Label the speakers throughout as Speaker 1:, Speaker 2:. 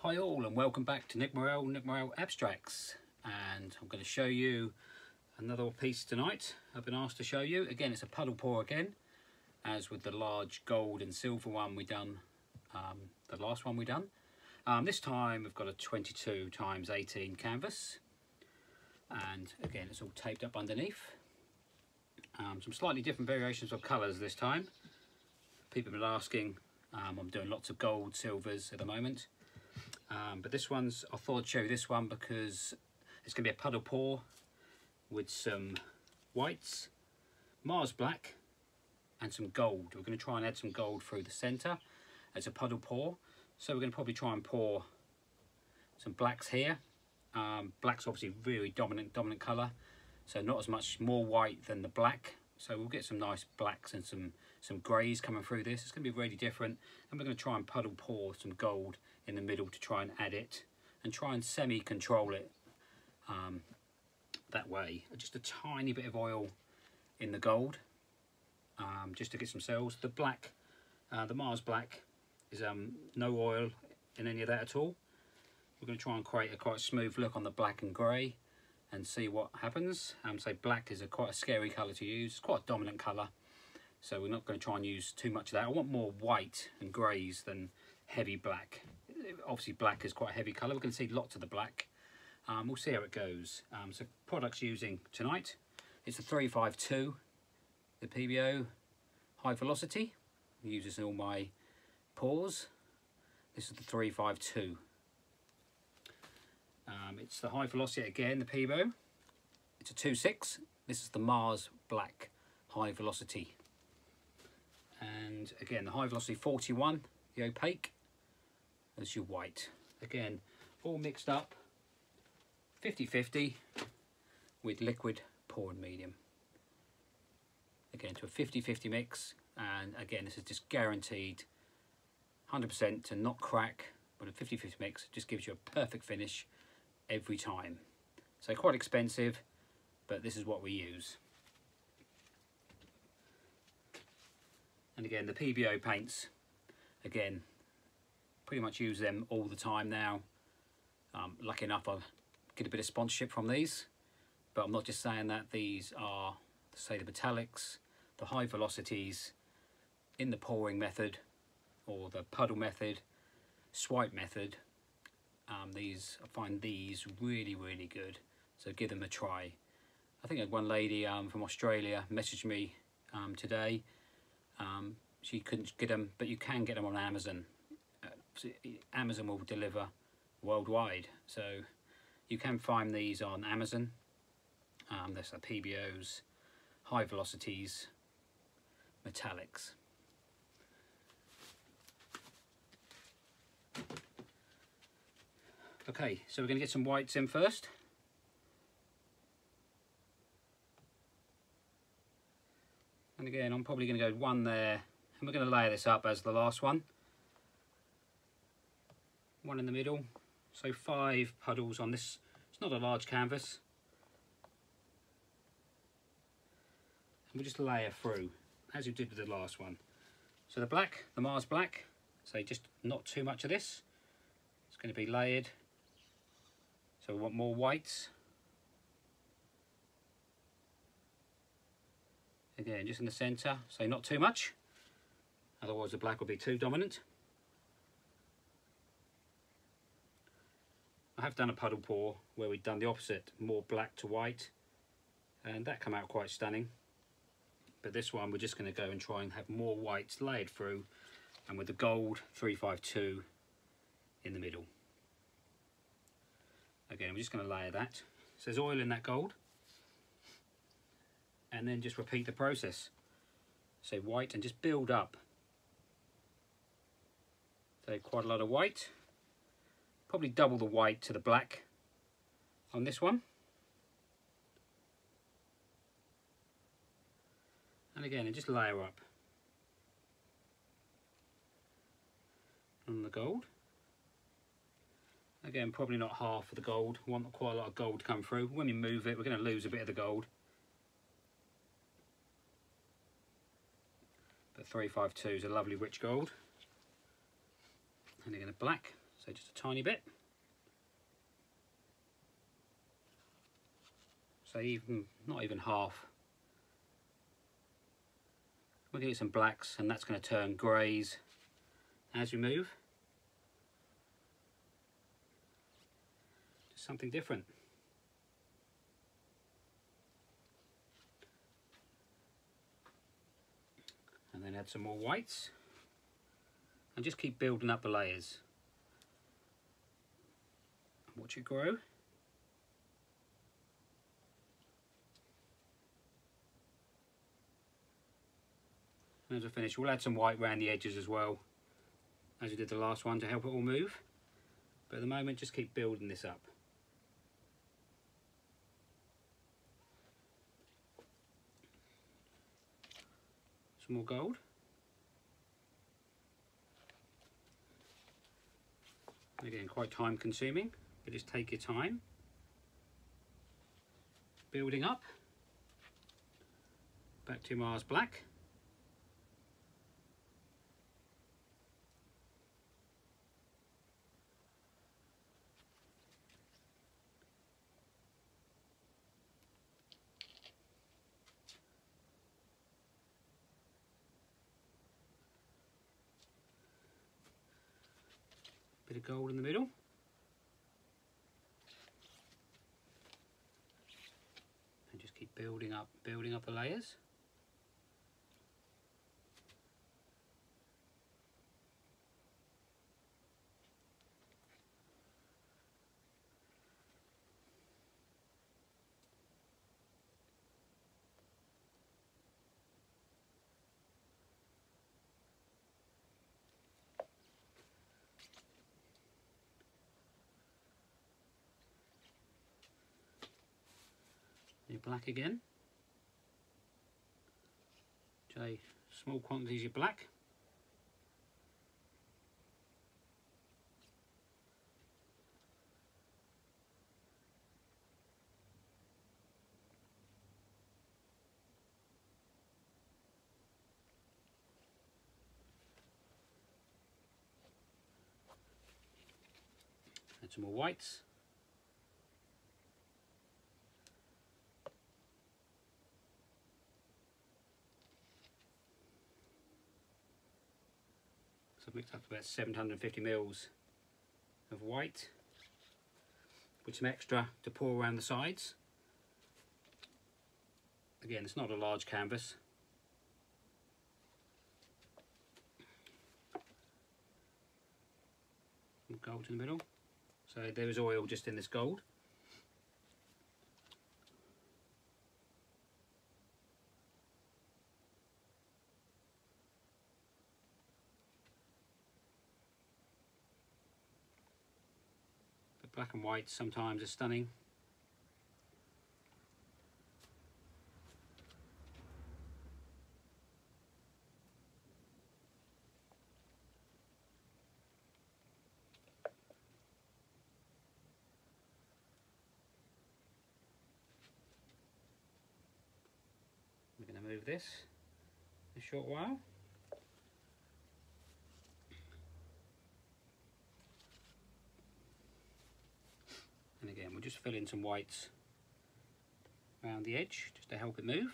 Speaker 1: Hi all, and welcome back to Nick Morel Abstracts, and I'm going to show you another piece tonight. I've been asked to show you. Again, it's a puddle pour again, as with the large gold and silver one we done, the last one we done. This time we've got a 22 x 18 canvas, and again it's all taped up underneath. Some slightly different variations of colours this time. People have been asking. I'm doing lots of gold, silvers at the moment. But this one's, I thought I'd show you this one because it's going to be a puddle pour with some whites, Mars black and some gold. We're going to try and add some gold through the centre as a puddle pour. So we're going to probably try and pour some blacks here. Black's obviously really dominant colour, so not as much more white than the black. So we'll get some nice blacks and some greys coming through this. It's going to be really different, and we're going to try and puddle pour some gold in the middle to try and add it and try and semi-control it that way. Just a tiny bit of oil in the gold, just to get some cells. The black, the Mars black, is no oil in any of that at all. We're going to try and create a quite smooth look on the black and grey and see what happens. So black is quite a scary colour to use. It's quite a dominant colour, so we're not going to try and use too much of that. I want more white and greys than heavy black. Obviously black is quite a heavy colour. We're going to see lots of the black. We'll see how it goes. So products using tonight, it's a 352, the PBO high velocity. I use this in all my pours. This is the 352. It's the high velocity again, the PBO. It's a 2.6. This is the Mars black high velocity. And again, the high velocity 41, the opaque. There's your white. Again, all mixed up 50-50 with liquid pouring medium. Again, to a 50-50 mix, and again, this is just guaranteed 100% to not crack, but a 50-50 mix just gives you a perfect finish every time. So quite expensive, but this is what we use. And again, the PBO paints, again, pretty much use them all the time now. Lucky enough, I get a bit of sponsorship from these, but I'm not just saying that. These are, say, the metallics, the high velocities in the pouring method, or the puddle method, swipe method. I find these really good, so give them a try. I think one lady from Australia messaged me today. She couldn't get them, but you can get them on Amazon. Amazon will deliver worldwide, so you can find these on Amazon. There's the PBOs, high velocities, metallics. Okay, so we're going to get some whites in first. And again, I'm probably going to go one there, and we're going to layer this up as the last one. One in the middle, so 5 puddles on this. It's not a large canvas. And we'll just layer through, as you did with the last one. So the black, the Mars black, so just not too much of this. It's going to be layered. So we want more whites. Again, just in the centre, so not too much. Otherwise the black will be too dominant. I have done a puddle pour where we've done the opposite, more black to white, and that came out quite stunning. But this one we're just going to go and try and have more whites layered through, and with the gold 352 in the middle. Again, we're just going to layer that. So there's oil in that gold, and then just repeat the process. So white, and just build up. So quite a lot of white. Probably double the white to the black on this one. And again, and just layer up on the gold. Again, probably not half of the gold. We want quite a lot of gold to come through. When we move it, we're going to lose a bit of the gold. But 352 is a lovely rich gold. And again, a black. So just a tiny bit. So not even half. We're going to get some blacks, and that's going to turn greys as we move. Just something different. And then add some more whites. And just keep building up the layers. Watch it grow. And as we finish, we'll add some white around the edges as well, as we did the last one, to help it all move. But at the moment, just keep building this up. Some more gold. Again, quite time consuming, but just take your time. Building up. Back to Mars black. Bit of gold in the middle. And just keep building up the layers. Your black again. Okay, small quantities of black. Add some more whites. So I've mixed up about 750 mils of white with some extra to pour around the sides. Again, it's not a large canvas. Some gold in the middle. So there is oil just in this gold. The black and white sometimes are stunning. We're going to move this in a short while. And again, we'll just fill in some whites around the edge just to help it move.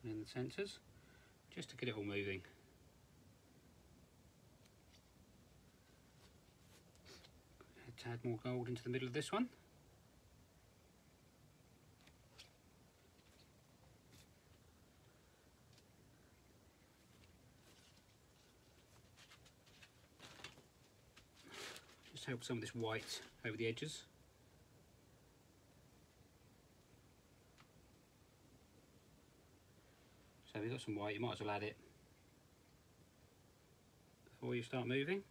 Speaker 1: And in the centres, just to get it all moving. To add more gold into the middle of this one. Just help some of this white over the edges. So we've got some white, you might as well add it before you start moving.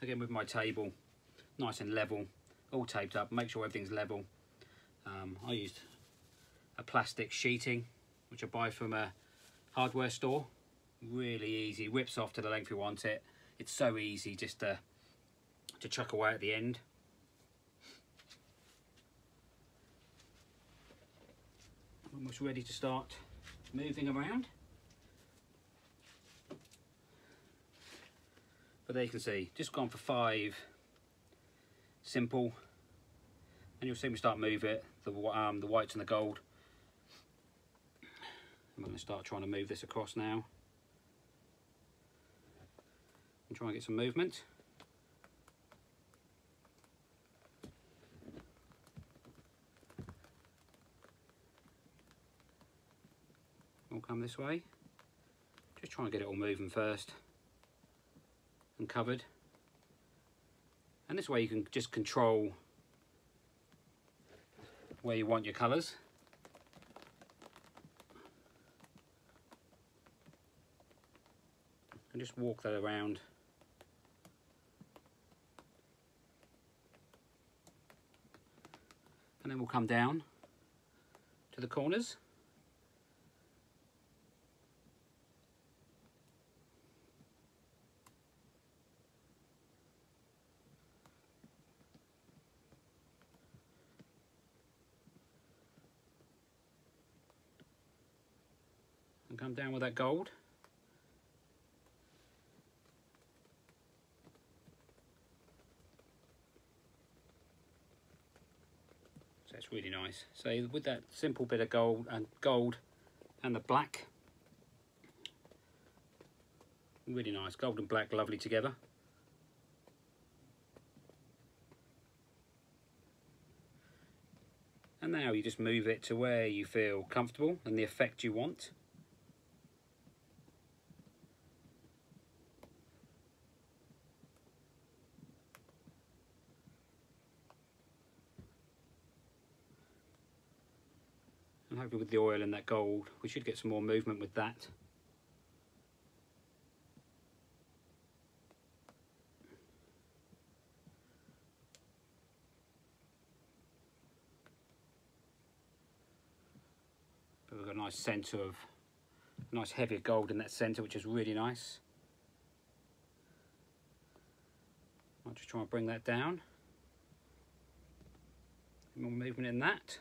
Speaker 1: Again with my table, nice and level, all taped up, make sure everything's level. I used a plastic sheeting, which I buy from a hardware store. Really easy, whips off to the length you want it. It's so easy just to to chuck away at the end. Almost ready to start moving around. But there you can see, just gone for 5 simple, and you'll see me start move it, the whites and the gold. I'm going to start trying to move this across now and try and get some movement. All come this way. Just try and get it all moving first and covered. And this way you can just control where you want your colours. And just walk that around. And then we'll come down to the corners. And come down with that gold. So it's really nice. So with that simple bit of gold and the black, really nice. Gold and black, lovely together. And now you just move it to where you feel comfortable and the effect you want. And hopefully with the oil and that gold, we should get some more movement with that. But we've got a nice centre of, nice heavy gold in that centre, which is really nice. I'll just try and bring that down. More movement in that.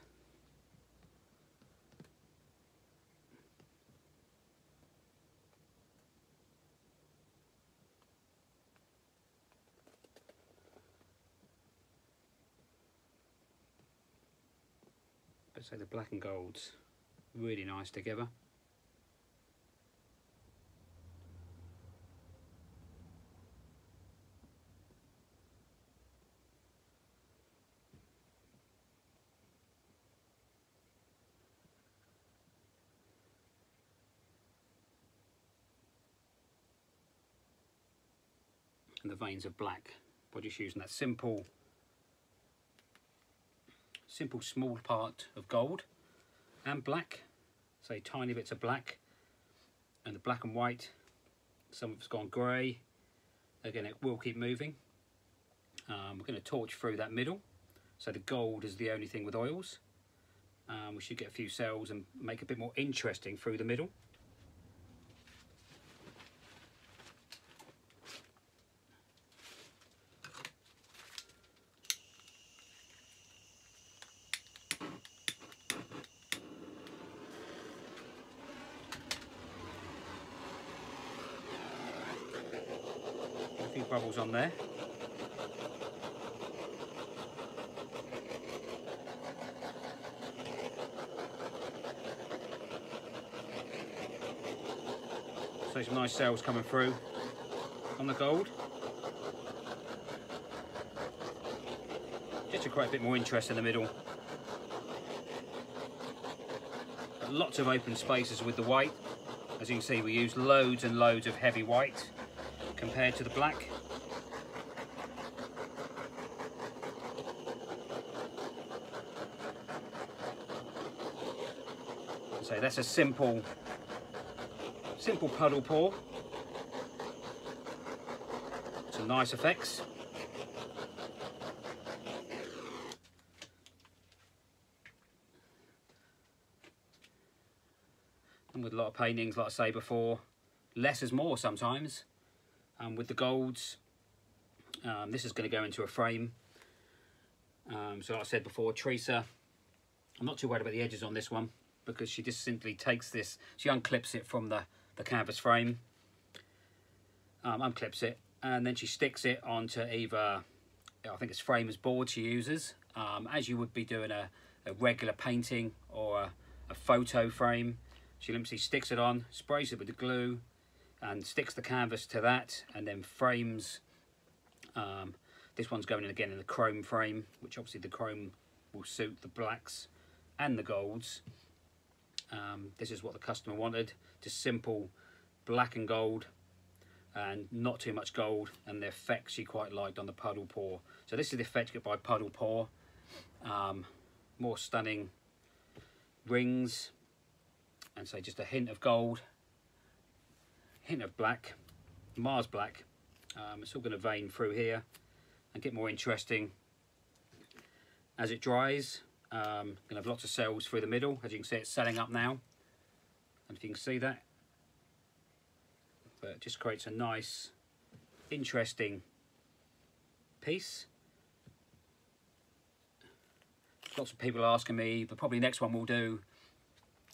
Speaker 1: So the black and gold's really nice together. And the veins of black, we're just using that simple small part of gold and black, say tiny bits of black, and the black and white, some of it's gone grey. Again, it will keep moving. We're going to torch through that middle, so the gold is the only thing with oils. We should get a few cells and make it a bit more interesting through the middle. A few bubbles on there. So some nice cells coming through on the gold. Just to create a bit more interest in the middle. But lots of open spaces with the white. As you can see, we use loads and loads of heavy white compared to the black. So that's a simple puddle pour. Some nice effects. And with a lot of paintings, like I say before, less is more sometimes. With the golds, This is going to go into a frame. So like I said before, Teresa, I'm not too worried about the edges on this one, because she just simply takes this, she unclips it from the canvas frame, unclips it, and then she sticks it onto either, I think it's framers board she uses, as you would be doing a regular painting or a photo frame. She simply sticks it on, sprays it with the glue, and sticks the canvas to that, and then frames. This one's going in again in the chrome frame, which obviously the chrome will suit the blacks and the golds. This is what the customer wanted, just simple black and gold, and not too much gold, and the effect she quite liked on the puddle pour. So this is the effect you get by puddle pour. More stunning rings, and so just a hint of gold, hint of black, Mars black. It's all going to vein through here and get more interesting as it dries. Going to have lots of cells through the middle. As you can see, it's setting up now, and if you can see that, but it just creates a nice, interesting piece. Lots of people are asking me, but probably next one we'll do,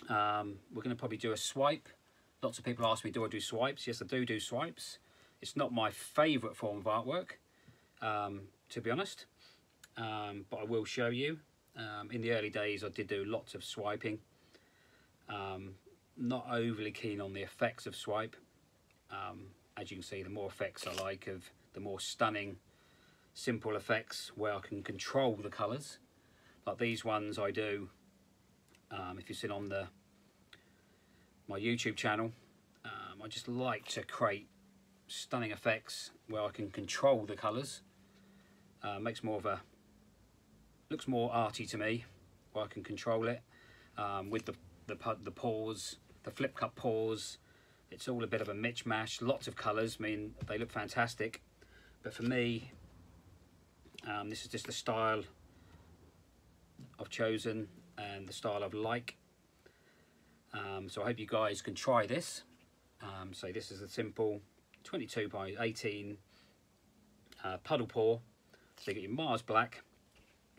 Speaker 1: we're going to probably do a swipe. Lots of people ask me, do I do swipes? Yes, I do swipes. It's not my favourite form of artwork, to be honest, but I will show you. In the early days I did do lots of swiping. Not overly keen on the effects of swipe. As you can see, the more effects I like, of the more stunning, simple effects where I can control the colours. Like these ones I do, if you sit on my YouTube channel, I just like to create stunning effects where I can control the colours. Makes more of a, looks more arty to me, where I can control it, with the pores, the flip cup pores. It's all a bit of a mishmash, lots of colours. I mean, they look fantastic, but for me, this is just the style I've chosen and the style I've like. So I hope you guys can try this. So this is a simple 22 by 18 puddle pour. So you get your Mars black,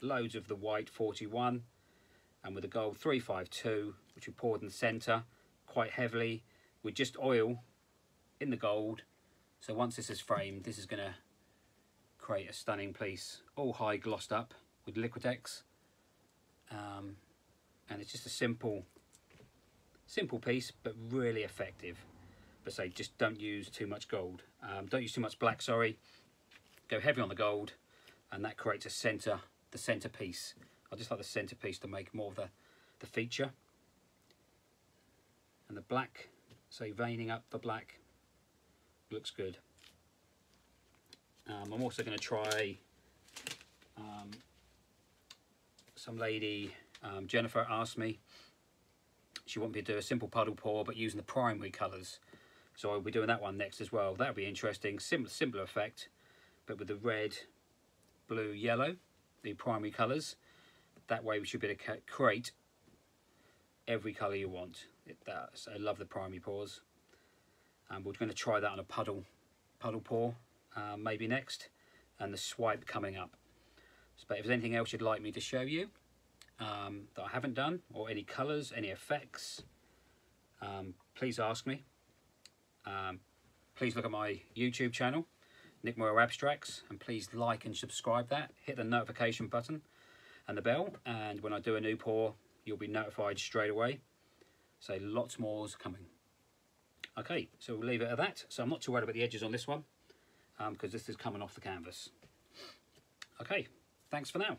Speaker 1: loads of the white 41, and with the gold 352, which we poured in the centre quite heavily with just oil in the gold. So once this is framed, this is going to create a stunning piece, all high glossed up with Liquitex. And it's just a simple piece, but really effective. But say, just don't use too much gold. Don't use too much black, sorry. Go heavy on the gold, and that creates a the centre piece. I just like the centre piece to make more of the feature. And the black, say veining up the black, looks good. I'm also going to try, some lady, Jennifer, asked me, she wanted me to do a simple puddle pour but using the primary colours. So I'll be doing that one next as well. That'll be interesting, simpler effect, but with the red, blue, yellow, the primary colours. That way we should be able to create every colour you want. I love the primary pours. We're going to try that on a puddle pour, maybe next, and the swipe coming up. But if there's anything else you'd like me to show you that I haven't done, or any colours, any effects, please ask me. Please look at my YouTube channel, Nick Morrow Abstracts, and please like and subscribe that. Hit the notification button and the bell, and when I do a new pour, you'll be notified straight away. So lots more is coming. Okay, so we'll leave it at that. So I'm not too worried about the edges on this one, because this is coming off the canvas. Okay, thanks for now.